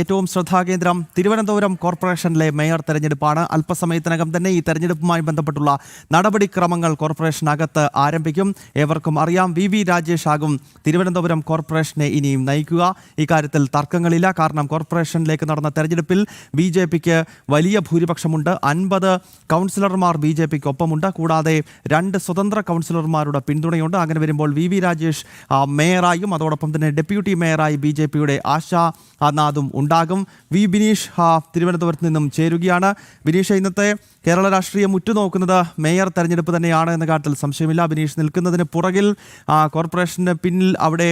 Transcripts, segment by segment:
ഏറ്റവും ശ്രദ്ധാകേന്ദ്രം തിരുവനന്തപുരം കോർപ്പറേഷനിലെ മേയർ തെരഞ്ഞെടുപ്പാണ്. അല്പസമയത്തിനകം തന്നെ ഈ തെരഞ്ഞെടുപ്പുമായി ബന്ധപ്പെട്ടുള്ള നടപടിക്രമങ്ങൾ കോർപ്പറേഷനകത്ത് ആരംഭിക്കും. ഏവർക്കും അറിയാം, വി രാജേഷ് ആകും തിരുവനന്തപുരം കോർപ്പറേഷനെ ഇനിയും നയിക്കുക. ഇക്കാര്യത്തിൽ തർക്കങ്ങളില്ല. കാരണം കോർപ്പറേഷനിലേക്ക് നടന്ന തെരഞ്ഞെടുപ്പിൽ BJPക്ക് വലിയ ഭൂരിപക്ഷമുണ്ട്. 50 കൗൺസിലർമാർ BJPക്ക് ഒപ്പമുണ്ട്. കൂടാതെ 2 സ്വതന്ത്ര കൗൺസിലർമാരുടെ പിന്തുണയുണ്ട്. അങ്ങനെ വരുമ്പോൾ വി രാജേഷ് മേയറായും അതോടൊപ്പം തന്നെ ഡെപ്യൂട്ടി മേയറായി BJPയുടെ ആശാ നാദും ഉണ്ടാകും. ബിനീഷ് തിരുവനന്തപുരത്ത് നിന്നും ചേരുകയാണ്. ബിനീഷ്, ഇന്നത്തെ കേരള രാഷ്ട്രീയം ഉറ്റുനോക്കുന്നത് മേയർ തെരഞ്ഞെടുപ്പ് തന്നെയാണ് എന്ന കാര്യത്തിൽ സംശയമില്ല. ബിനീഷ്, നിൽക്കുന്നതിന് പുറകിൽ കോർപ്പറേഷന് പിന്നിൽ അവിടെ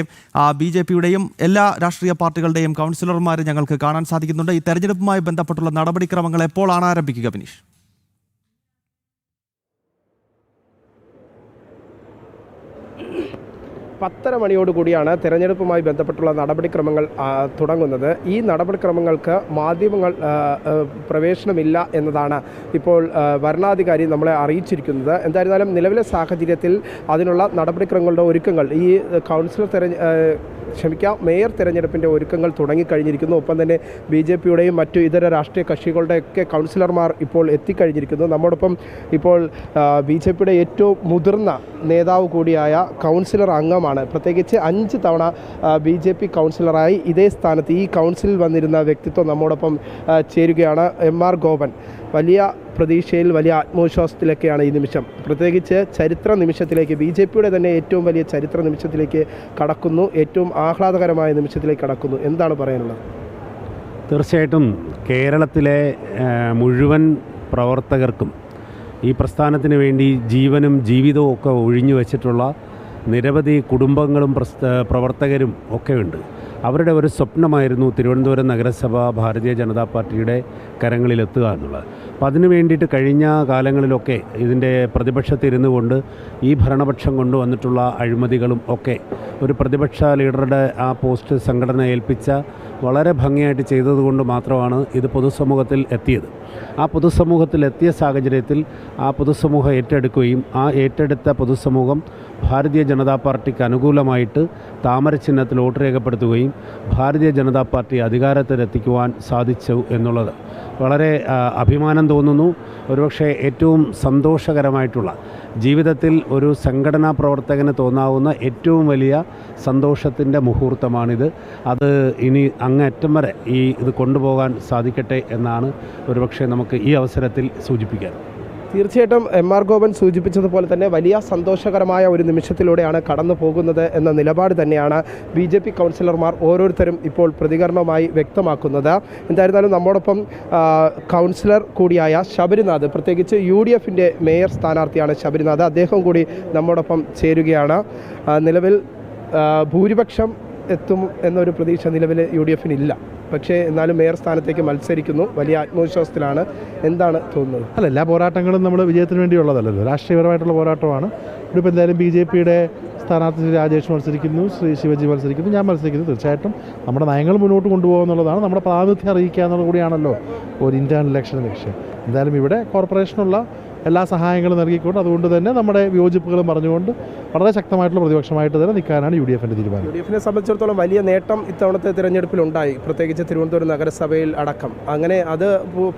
BJPയുടെയും എല്ലാ രാഷ്ട്രീയ പാർട്ടികളുടെയും കൗൺസിലർമാരെ ഞങ്ങൾക്ക് കാണാൻ സാധിക്കുന്നുണ്ട്. ഈ തെരഞ്ഞെടുപ്പുമായി ബന്ധപ്പെട്ടുള്ള നടപടിക്രമങ്ങൾ എപ്പോഴാണ് ആരംഭിക്കുക ബിനീഷ്? 10:30 മണിയോടുകൂടിയാണ് തെരഞ്ഞെടുപ്പുമായി ബന്ധപ്പെട്ടുള്ള നടപടിക്രമങ്ങൾ തുടങ്ങുന്നത്. ഈ നടപടിക്രമങ്ങൾക്ക് മാധ്യമങ്ങൾ പ്രവേശനമില്ല എന്നതാണ് ഇപ്പോൾ വരണാധികാരി നമ്മളെ അറിയിച്ചിരിക്കുന്നത്. എന്തായിരുന്നാലും നിലവിലെ സാഹചര്യത്തിൽ അതിനുള്ള നടപടിക്രമങ്ങളുടെ ഒരുക്കങ്ങൾ ഈ മേയർ തെരഞ്ഞെടുപ്പിൻ്റെ ഒരുക്കങ്ങൾ തുടങ്ങിക്കഴിഞ്ഞിരിക്കുന്നു. ഒപ്പം തന്നെ BJPയുടെയും മറ്റു ഇതര രാഷ്ട്രീയ കക്ഷികളുടെയൊക്കെ കൗൺസിലർമാർ ഇപ്പോൾ എത്തിക്കഴിഞ്ഞിരിക്കുന്നു. നമ്മോടൊപ്പം ഇപ്പോൾ BJPയുടെ ഏറ്റവും മുതിർന്ന നേതാവ് കൂടിയായ കൗൺസിലർ അംഗമാണ്. പ്രത്യേകിച്ച് 5 തവണ BJP കൗൺസിലറായി ഇതേ സ്ഥാനത്ത് ഈ കൗൺസിലിൽ വന്നിരുന്ന വ്യക്തിത്വം നമ്മോടൊപ്പം ചേരുകയാണ്. MR ഗോപൻ. വലിയ പ്രതീക്ഷയിൽ, വലിയ ആത്മവിശ്വാസത്തിലൊക്കെയാണ് ഈ നിമിഷം. പ്രത്യേകിച്ച് ചരിത്ര നിമിഷത്തിലേക്ക്, BJPയുടെ തന്നെ ഏറ്റവും വലിയ ചരിത്ര നിമിഷത്തിലേക്ക് കടക്കുന്നു. ഏറ്റവും ആഹ്ലാദകരമായ നിമിഷത്തിലേക്ക് കടക്കുന്നു. എന്താണ് പറയാനുള്ളത്? തീർച്ചയായിട്ടും കേരളത്തിലെ മുഴുവൻ പ്രവർത്തകർക്കും ഈ പ്രസ്ഥാനത്തിന് വേണ്ടി ജീവനും ജീവിതവും ഒക്കെ ഒഴിഞ്ഞു വച്ചിട്ടുള്ള നിരവധി കുടുംബങ്ങളും പ്രവർത്തകരും ഒക്കെ ഉണ്ട്. അവരുടെ ഒരു സ്വപ്നമായിരുന്നു തിരുവനന്തപുരം നഗരസഭ ഭാരതീയ ജനതാ പാർട്ടിയുടെ കരങ്ങളിലെത്തുക എന്നുള്ളത്. അപ്പം അതിനു വേണ്ടിയിട്ട് കഴിഞ്ഞ കാലങ്ങളിലൊക്കെ ഇതിൻ്റെ പ്രതിപക്ഷത്തിരുന്നു കൊണ്ട് ഈ ഭരണപക്ഷം കൊണ്ടുവന്നിട്ടുള്ള അഴിമതികളും ഒക്കെ ഒരു പ്രതിപക്ഷ ലീഡറുടെ ആ പോസ്റ്റ് സംഘടന ഏൽപ്പിച്ച വളരെ ഭംഗിയായിട്ട് ചെയ്തതുകൊണ്ട് മാത്രമാണ് ഇത് പൊതുസമൂഹത്തിൽ എത്തിയത്. ആ പൊതുസമൂഹത്തിൽ എത്തിയ സാഹചര്യത്തിൽ ആ പൊതുസമൂഹം ഏറ്റെടുക്കുകയും ആ ഏറ്റെടുത്ത പൊതുസമൂഹം ഭാരതീയ ജനതാ പാർട്ടിക്ക് അനുകൂലമായിട്ട് താമര ചിഹ്നത്തിൽ വോട്ട് രേഖപ്പെടുത്തുകയും ഭാരതീയ ജനതാ പാർട്ടി അധികാരത്തിലെത്തിക്കുവാൻ സാധിച്ചു എന്നുള്ളത് വളരെ അഭിമാനം തോന്നുന്നു. ഒരുപക്ഷെ ഏറ്റവും സന്തോഷകരമായിട്ടുള്ള, ജീവിതത്തിൽ ഒരു സംഘടനാ പ്രവർത്തകന് തോന്നാവുന്ന ഏറ്റവും വലിയ സന്തോഷത്തിൻ്റെ മുഹൂർത്തമാണിത്. അത് ഇനി അങ്ങേയറ്റം വരെ ഇത് കൊണ്ടുപോകാൻ സാധിക്കട്ടെ എന്നാണ് ഒരുപക്ഷെ നമുക്ക് ഈ അവസരത്തിൽ സൂചിപ്പിക്കാൻ. തീർച്ചയായിട്ടും MR ഗോപൻ സൂചിപ്പിച്ചതുപോലെ തന്നെ വലിയ സന്തോഷകരമായ ഒരു നിമിഷത്തിലൂടെയാണ് കടന്നു പോകുന്നത് എന്ന നിലപാട് തന്നെയാണ് BJP കൗൺസിലർമാർ ഓരോരുത്തരും ഇപ്പോൾ പ്രതികരണവുമായി വ്യക്തമാക്കുന്നത്. എന്തായിരുന്നാലും നമ്മോടൊപ്പം കൗൺസിലർ കൂടിയായ ശബരിനാഥ്, പ്രത്യേകിച്ച് UDFൻ്റെ മേയർ സ്ഥാനാർത്ഥിയാണ് ശബരിനാഥ്, അദ്ദേഹം കൂടി നമ്മോടൊപ്പം ചേരുകയാണ്. നിലവിൽ ഭൂരിപക്ഷം എത്തും എന്നൊരു പ്രതീക്ഷ നിലവിൽ UDFനില്ല. പക്ഷേ എന്നാലും മേയർ സ്ഥാനത്തേക്ക് മത്സരിക്കുന്നു. വലിയ ആത്മവിശ്വാസത്തിലാണ്. എന്താണ് തോന്നുന്നത്? അല്ല, എല്ലാ പോരാട്ടങ്ങളും നമ്മൾ വിജയത്തിന് വേണ്ടിയുള്ളതല്ലല്ലോ, രാഷ്ട്രീയപരമായിട്ടുള്ള പോരാട്ടമാണ്. ഇവിടെ ഇപ്പോൾ എന്തായാലും BJPയുടെ സ്ഥാനാർത്ഥി രാജേഷ് മത്സരിക്കുന്നു, ശ്രീ ശിവജി മത്സരിക്കുന്നു, ഞാൻ മത്സരിക്കുന്നു. തീർച്ചയായിട്ടും നമ്മുടെ നയങ്ങൾ മുന്നോട്ട് കൊണ്ടുപോകുക എന്നുള്ളതാണ്, നമ്മുടെ പ്രാതിനിധ്യം അറിയിക്കുക എന്നുള്ളത് കൂടിയാണല്ലോ ഒരു ഇൻ്റേണൽ ഇലക്ഷൻ ലക്ഷ്യം. എന്തായാലും ഇവിടെ കോർപ്പറേഷനുള്ള എല്ലാ സഹായങ്ങളും നൽകിക്കൊണ്ട്, അതുകൊണ്ട് തന്നെ നമ്മുടെ വിയോജിപ്പുകളും പറഞ്ഞുകൊണ്ട് വളരെ ശക്തമായിട്ടുള്ള പ്രതിപക്ഷമായിട്ട് തന്നെ നിൽക്കാനാണ് UDFൻ്റെ തീരുമാനം. UDFനെ സംബന്ധിച്ചിടത്തോളം വലിയ നേട്ടം ഇത്തവണത്തെ തിരഞ്ഞെടുപ്പിലുണ്ടായി, പ്രത്യേകിച്ച് തിരുവനന്തപുരം നഗരസഭയിൽ അടക്കം. അങ്ങനെ അത്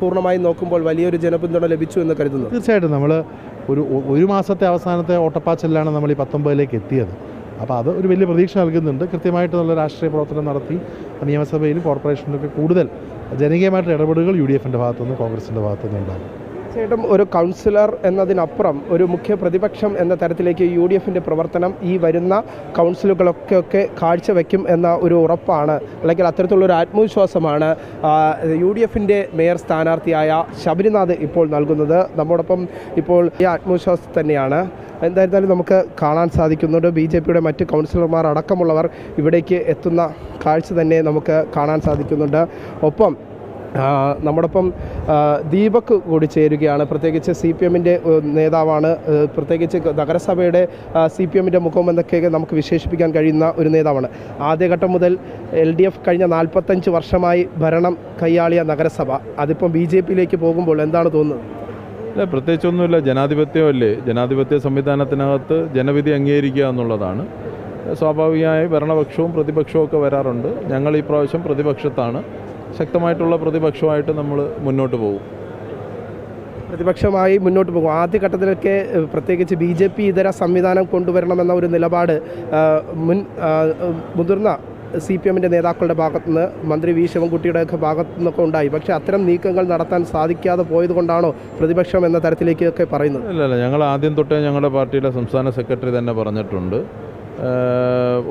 പൂർണ്ണമായി നോക്കുമ്പോൾ വലിയൊരു ജനപിന്തുണ ലഭിച്ചു എന്ന് കരുതുന്നു. തീർച്ചയായിട്ടും നമ്മൾ ഒരു മാസത്തെ അവസാനത്തെ ഓട്ടപ്പാച്ചിലാണ് നമ്മൾ ഈ 19ലേക്ക് എത്തിയത്. അപ്പോൾ അത് ഒരു വലിയ പ്രതീക്ഷ നൽകുന്നുണ്ട്. കൃത്യമായിട്ട് നല്ല രാഷ്ട്രീയ പ്രവർത്തനം നടത്തി നിയമസഭയിലും കോർപ്പറേഷനിലൊക്കെ കൂടുതൽ ജനകീയമായിട്ടുള്ള ഇടപെടലുകൾ UDFൻ്റെ ഭാഗത്തുനിന്ന് കോൺഗ്രസിൻ്റെ ഭാഗത്തുനിന്ന് ഉണ്ടാകും. തീർച്ചയായിട്ടും ഒരു കൗൺസിലർ എന്നതിനപ്പുറം ഒരു മുഖ്യ പ്രതിപക്ഷം എന്ന തരത്തിലേക്ക് UDFൻ്റെ പ്രവർത്തനം ഈ വരുന്ന കൗൺസിലുകളൊക്കെ കാഴ്ചവെക്കും എന്ന ഒരു ഉറപ്പാണ്, അല്ലെങ്കിൽ അത്തരത്തിലുള്ളൊരു ആത്മവിശ്വാസമാണ് UDFൻ്റെ മേയർ സ്ഥാനാർത്ഥിയായ ശബരിനാഥ് ഇപ്പോൾ നൽകുന്നത്. നമ്മോടൊപ്പം ഇപ്പോൾ ഈ ആത്മവിശ്വാസം തന്നെയാണ്. എന്തായിരുന്നാലും നമുക്ക് കാണാൻ സാധിക്കുന്നുണ്ട് BJPയുടെ മറ്റ് കൗൺസിലർമാർ അടക്കമുള്ളവർ ഇവിടേക്ക് എത്തുന്ന കാഴ്ച തന്നെ നമുക്ക് കാണാൻ സാധിക്കുന്നുണ്ട്. ഒപ്പം നമ്മോടൊപ്പം ദീപക് കൂടി ചേരുകയാണ്. പ്രത്യേകിച്ച് CPMൻ്റെ നേതാവാണ്. പ്രത്യേകിച്ച് നഗരസഭയുടെ CPMൻ്റെ മുഖം എന്നൊക്കെ നമുക്ക് വിശേഷിപ്പിക്കാൻ കഴിയുന്ന ഒരു നേതാവാണ്. ആദ്യഘട്ടം മുതൽ LDF കഴിഞ്ഞ 45 വർഷമായി ഭരണം കൈയാളിയ നഗരസഭ, അതിപ്പം BJPയിലേക്ക് പോകുമ്പോൾ എന്താണ് തോന്നുന്നത്? അല്ല, പ്രത്യേകിച്ചൊന്നുമില്ല. ജനാധിപത്യമല്ലേ, ജനാധിപത്യ സംവിധാനത്തിനകത്ത് ജനവിധി അംഗീകരിക്കുക എന്നുള്ളതാണ്. സ്വാഭാവികമായി ഭരണപക്ഷവും പ്രതിപക്ഷവും ഒക്കെ വരാറുണ്ട്. ഞങ്ങൾ ഈ പ്രാവശ്യം പ്രതിപക്ഷത്താണ്. ശക്തമായിട്ടുള്ള പ്രതിപക്ഷമായിട്ട് നമ്മൾ മുന്നോട്ട് പോകും. പ്രതിപക്ഷമായി മുന്നോട്ട് പോകും. ആദ്യഘട്ടത്തിലൊക്കെ പ്രത്യേകിച്ച് BJP ഇതര സംവിധാനം കൊണ്ടുവരണമെന്ന ഒരു നിലപാട് മുതിർന്ന CPM-ൻ്റെ നേതാക്കളുടെ ഭാഗത്തുനിന്ന് മന്ത്രി V. ശിവൻകുട്ടിയുടെയൊക്കെ ഭാഗത്തു നിന്നൊക്കെ ഉണ്ടായി. പക്ഷേ അത്തരം നീക്കങ്ങൾ നടത്താൻ സാധിക്കാതെ പോയതുകൊണ്ടാണോ പ്രതിപക്ഷം എന്ന തരത്തിലേക്കൊക്കെ പറയുന്നത്? അല്ലല്ല, ഞങ്ങൾ ആദ്യം തൊട്ടേ ഞങ്ങളുടെ പാർട്ടിയുടെ സംസ്ഥാന സെക്രട്ടറി തന്നെ പറഞ്ഞിട്ടുണ്ട്,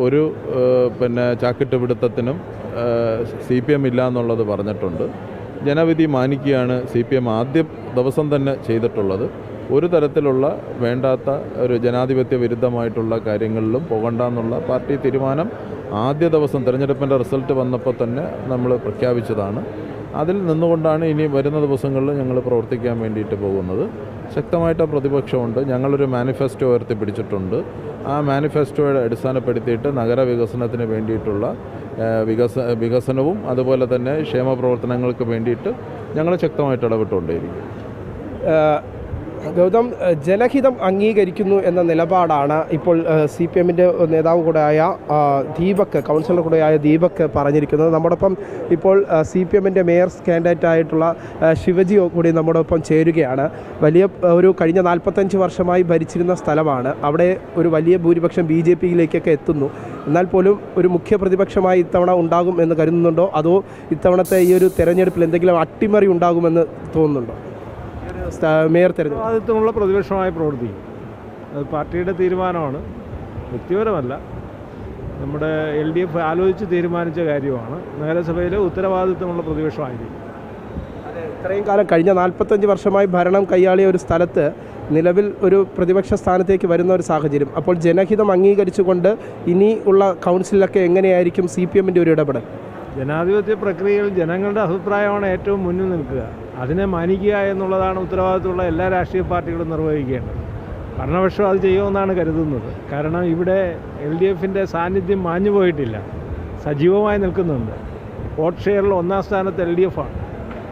ഒരു ചാക്കിട്ട് പിടുത്തത്തിനും CPM ഇല്ല എന്നുള്ളത് പറഞ്ഞിട്ടുണ്ട്. ജനവിധി മാനിക്കുകയാണ് CPM ആദ്യ ദിവസം തന്നെ ചെയ്തിട്ടുള്ളത്. ഒരു തരത്തിലുള്ള വേണ്ടാത്ത ഒരു ജനാധിപത്യ വിരുദ്ധമായിട്ടുള്ള കാര്യങ്ങളിലും പോകണ്ട എന്നുള്ള പാർട്ടി തീരുമാനം ആദ്യ ദിവസം തിരഞ്ഞെടുപ്പിൻ്റെ റിസൾട്ട് വന്നപ്പോൾ തന്നെ നമ്മൾ പ്രഖ്യാപിച്ചതാണ്. അതിൽ നിന്നുകൊണ്ടാണ് ഇനി വരുന്ന ദിവസങ്ങളിൽ ഞങ്ങൾ പ്രവർത്തിക്കാൻ വേണ്ടിയിട്ട് പോകുന്നത്. ശക്തമായിട്ട് പ്രതിപക്ഷമുണ്ട്. ഞങ്ങളൊരു മാനിഫെസ്റ്റോ ഉയർത്തിപ്പിടിച്ചിട്ടുണ്ട്. ആ മാനിഫെസ്റ്റോയെ അടിസ്ഥാനപ്പെടുത്തിയിട്ട് നഗരവികസനത്തിന് വേണ്ടിയിട്ടുള്ള വികസനവും അതുപോലെ തന്നെ ക്ഷേമ പ്രവർത്തനങ്ങൾക്ക് വേണ്ടിയിട്ട് ഞങ്ങൾ ശക്തമായിട്ട് ഇടപെട്ടുകൊണ്ടേയിരിക്കും. ഗൗതം, ജനഹിതം അംഗീകരിക്കുന്നു എന്ന നിലപാടാണ് ഇപ്പോൾ CPM-ൻ്റെ നേതാവ് കൂടെയായ ദീപക്, കൗൺസിലർ കൂടെയായ ദീപക് പറഞ്ഞിരിക്കുന്നത്. നമ്മോടൊപ്പം ഇപ്പോൾ CPM-ൻ്റെ മേയർ കാൻഡിഡേറ്റ് ആയിട്ടുള്ള ശിവജി കൂടി നമ്മോടൊപ്പം ചേരുകയാണ്. ഒരു കഴിഞ്ഞ 45 വർഷമായി ഭരിച്ചിരുന്ന സ്ഥലമാണ്. അവിടെ ഒരു വലിയ ഭൂരിപക്ഷം BJP-യിലേക്കൊക്കെ എത്തുന്നു. എന്നാൽ പോലും ഒരു മുഖ്യ പ്രതിപക്ഷമായി ഇത്തവണ ഉണ്ടാകും എന്ന് കരുതുന്നുണ്ടോ? അതോ ഇത്തവണത്തെ ഈ ഒരു തെരഞ്ഞെടുപ്പിൽ എന്തെങ്കിലും അട്ടിമറി ഉണ്ടാകുമെന്ന് തോന്നുന്നുണ്ടോ? മേയർ തെരഞ്ഞെടുപ്പ് ആദ്യത്തുമുള്ള പ്രതിപക്ഷമായി പ്രവർത്തിക്കും. അത് പാർട്ടിയുടെ തീരുമാനമാണ്, വ്യക്തിപരമല്ല. നമ്മുടെ LDF ആലോചിച്ച് തീരുമാനിച്ച കാര്യമാണ്. നഗരസഭയിലെ ഉത്തരവാദിത്വമുള്ള പ്രതിപക്ഷമായിരിക്കും. ഇത്രയും കാലം കഴിഞ്ഞ 45 വർഷമായി ഭരണം കൈയാളിയ ഒരു സ്ഥലത്ത് നിലവിൽ ഒരു പ്രതിപക്ഷ സ്ഥാനത്തേക്ക് വരുന്ന ഒരു സാഹചര്യം. അപ്പോൾ ജനഹിതം അംഗീകരിച്ചുകൊണ്ട് ഇനി ഉള്ള കൗൺസിലൊക്കെ എങ്ങനെയായിരിക്കും CPM-ൻ്റെ ഒരു ഇടപെടൽ? ജനാധിപത്യ പ്രക്രിയയിൽ ജനങ്ങളുടെ അഭിപ്രായമാണ് ഏറ്റവും മുന്നിൽ നിൽക്കുക. അതിനെ മാനിക്കുക എന്നുള്ളതാണ് ഉത്തരവാദിത്തമുള്ള എല്ലാ രാഷ്ട്രീയ പാർട്ടികളും നിർവഹിക്കേണ്ടത്. ഭരണപക്ഷം അത് ചെയ്യുമെന്നാണ് കരുതുന്നത്. കാരണം ഇവിടെ LDF-ൻ്റെ സാന്നിധ്യം മാഞ്ഞു പോയിട്ടില്ല, സജീവമായി നിൽക്കുന്നുണ്ട്. വോട്ട് ഷെയറിൽ 1-ാം സ്ഥാനത്ത് LDF-ആണ്.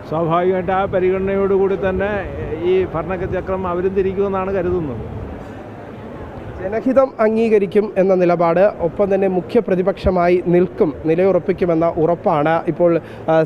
സ്വാഭാവികമായിട്ട് ആ പരിഗണനയോടുകൂടി തന്നെ ഈ ഭരണചക്രം അവരും തിരിക്കുമെന്നാണ് കരുതുന്നത്. ജനഹിതം അംഗീകരിക്കും എന്ന നിലപാട്, ഒപ്പം തന്നെ മുഖ്യ പ്രതിപക്ഷമായി നിലയുറപ്പിക്കുമെന്ന ഉറപ്പാണ് ഇപ്പോൾ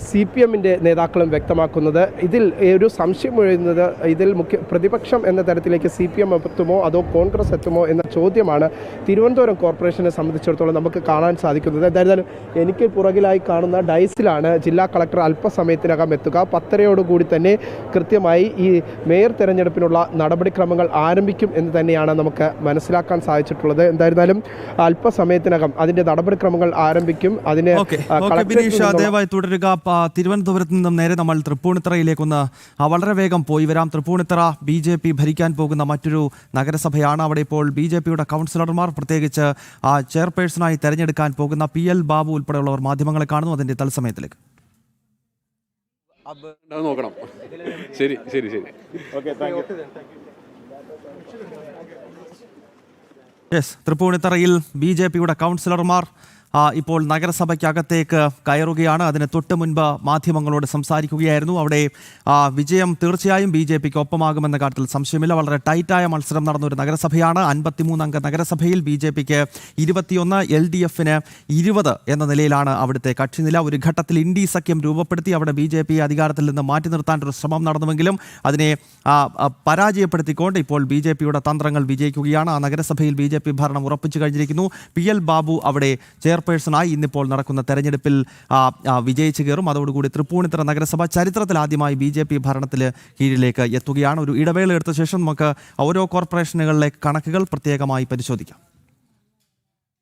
CPM-ൻ്റെ നേതാക്കളും വ്യക്തമാക്കുന്നത്. ഇതിൽ ഒരു സംശയം എഴുതുന്നത്, ഇതിൽ മുഖ്യ പ്രതിപക്ഷം എന്ന തരത്തിലേക്ക് CPM എത്തുമോ അതോ കോൺഗ്രസ് എത്തുമോ എന്ന ചോദ്യമാണ് തിരുവനന്തപുരം കോർപ്പറേഷനെ സംബന്ധിച്ചിടത്തോളം നമുക്ക് കാണാൻ സാധിക്കുന്നത്. എന്തായാലും എനിക്ക് പുറകിലായി കാണുന്ന ഡൈസിലാണ് ജില്ലാ കളക്ടർ അല്പസമയത്തിനകം എത്തുക. 10:30 തന്നെ കൃത്യമായി ഈ മേയർ തെരഞ്ഞെടുപ്പിനുള്ള നടപടിക്രമങ്ങൾ ആരംഭിക്കും എന്ന് തന്നെയാണ് നമുക്ക് മനസ്സിലാക്കാൻ സാധിച്ചിട്ടുള്ളത്. എന്തായിരുന്നാലും അല്പസമയത്തിനകം അതിന്റെ നടപടിക്രമങ്ങൾ ആരംഭിക്കും. അതിന് ദയവായി തുടരുക. തിരുവനന്തപുരത്ത് നിന്നും നേരെ നമ്മൾ തൃപ്പൂണിത്തറയിലേക്കൊന്ന് വളരെ വേഗം പോയി വരാം. തൃപ്പൂണിത്തറ BJP ഭരിക്കാൻ പോകുന്ന മറ്റൊരു നഗരസഭയാണ്. അവിടെ ഇപ്പോൾ BJP-യുടെ കൗൺസിലർമാർ, പ്രത്യേകിച്ച് ചെയർപേഴ്സണായി തെരഞ്ഞെടുക്കാൻ പോകുന്ന PL ബാബു ഉൾപ്പെടെയുള്ളവർ മാധ്യമങ്ങളെ കാണുന്നു. അതിന്റെ തത്സമയത്തിലേക്ക് നോക്കണം. ശരി ശരി ശരി ഓക്കെ, താങ്ക് യു. തൃപ്പൂണിത്തറയിൽ BJP-യുടെ കൗൺസിലർമാർ ഇപ്പോൾ നഗരസഭയ്ക്കകത്തേക്ക് കയറുകയാണ്. അതിന് തൊട്ട് മുൻപ് മാധ്യമങ്ങളോട് സംസാരിക്കുകയായിരുന്നു. അവിടെ വിജയം തീർച്ചയായും BJP-ക്ക് ഒപ്പമാകുമെന്ന കാര്യത്തിൽ സംശയമില്ല. വളരെ ടൈറ്റായ മത്സരം നടന്ന ഒരു നഗരസഭയാണ്. 53 അംഗ നഗരസഭയിൽ BJP-ക്ക് 21, LDF-ന് 20 എന്ന നിലയിലാണ് അവിടുത്തെ കക്ഷിനില. ഒരു ഘട്ടത്തിൽ ഇന്ത്യ സഖ്യം രൂപപ്പെടുത്തി അവിടെ BJP അധികാരത്തിൽ നിന്ന് മാറ്റി നിർത്താൻ ഒരു ശ്രമം നടന്നുവെങ്കിലും അതിനെ പരാജയപ്പെടുത്തിക്കൊണ്ട് ഇപ്പോൾ BJP-യുടെ തന്ത്രങ്ങൾ വിജയിക്കുകയാണ്. ആ നഗരസഭയിൽ BJP ഭരണം ഉറപ്പിച്ചു കഴിഞ്ഞിരിക്കുന്നു. PL ബാബു അവിടെ ചെയർപേഴ്സണായി ഇന്നിപ്പോൾ നടക്കുന്ന തെരഞ്ഞെടുപ്പിൽ വിജയിച്ചു കയറും. അതോടുകൂടി തൃപ്പൂണിത്തറ നഗരസഭ ചരിത്രത്തിൽ ആദ്യമായി BJP ഭരണത്തിൽ കീഴിലേക്ക് എത്തുകയാണ്. ഒരു ഇടവേള എടുത്ത ശേഷം നമുക്ക് ഓരോ കോർപ്പറേഷനുകളിലെ കണക്കുകൾ പ്രത്യേകമായി പരിശോധിക്കാം.